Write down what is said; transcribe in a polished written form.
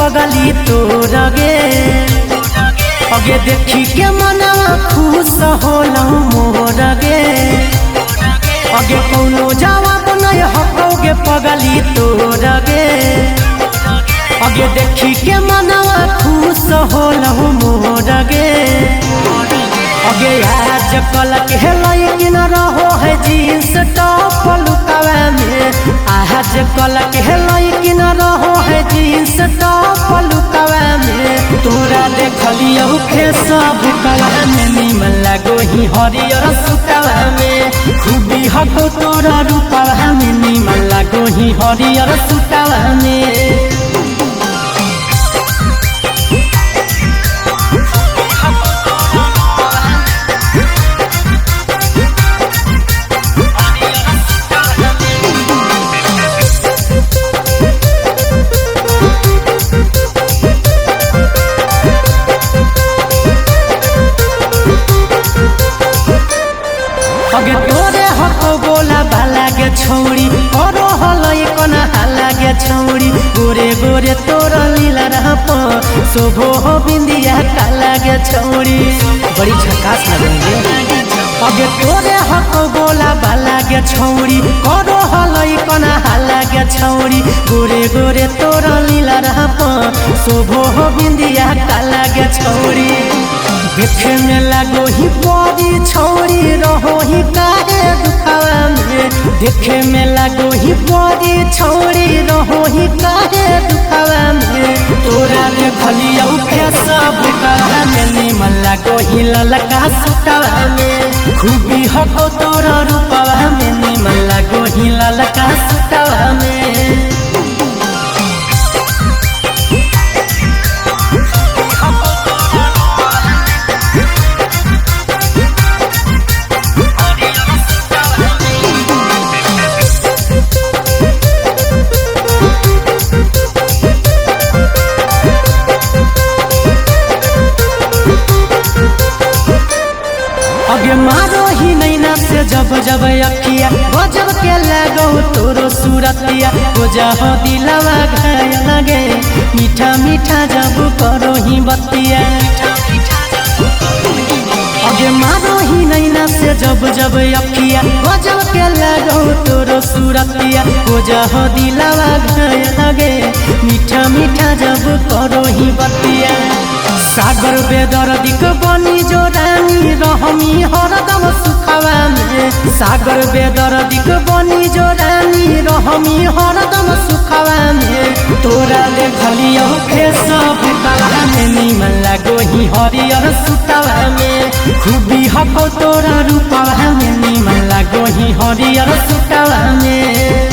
पगली तोर गे अगे देखी के मनवा खुश होला मोर गे अगे कौनो जवाब नहीं हकोगे पगली तोर गे अगे देखी के मनवा खुश होला मोर गे अगे आज कल के लैकिन रहो है जींस टॉप लुकावा में आज कल के लैकिन रहो है जींस टॉप लुकावा में तोरा देखलियो फेसबुकवा में निमन लागो ही हरियर सुतवा में खूबी हको तोरा रूपवा में निमन लागो ही हरियर सुतवा में अगे तोरे हको बोला बाला गे छौड़ी और हलई कोना हाला गे छौड़ी गोरे गोरे तोरा लीला रहप शोभो हो बिंदिया काला गे छौड़ी बड़ी झकास लगेंगे अगे तोरे हको बोला बाला गे छौड़ी और हलई कोना हाला गे छौड़ी गोरे गोरे तोरा लीला रहप शोभो हो बिंदिया काला गे छौड़ी देखे में लागो ही बड़ी छौड़ी रहो ही काहे दुखावा में देखे में लागो ही बड़ी छौड़ी रहो ही काहे दुखावा में तोरा देखलियो फेसबुकवा में निमन लागो ही ललका सुतवा में खूबी हको तोरा रूपवा में निमन लागो ही ललका सुतवा में अगे मारो ही नैना से जब जब अखिया गजब के लगो तोरो सूरतिया हो जा हो दिलवा घायल लगे मीठा मीठा जब करो ही बतिया अगे मारो ही नैना से जब जब अखिया गजब के लगो तोरो सूरतिया हो जा हो दिलवा घायल लगे मीठा मीठा जब करो ही बतिया सागर बेदर्दिक बनी जो रानी रहमी हरदम सुखवा में सागर बेदर्दिक बनी जो रानी रहमी हरदम सुखवा में तोरा देखलियो फेसबुकवा में निमन लागो ही हरियर सुतवा में खूबी हको तोरा रूपवा में निमन लागो ही हरियर सुतवा में।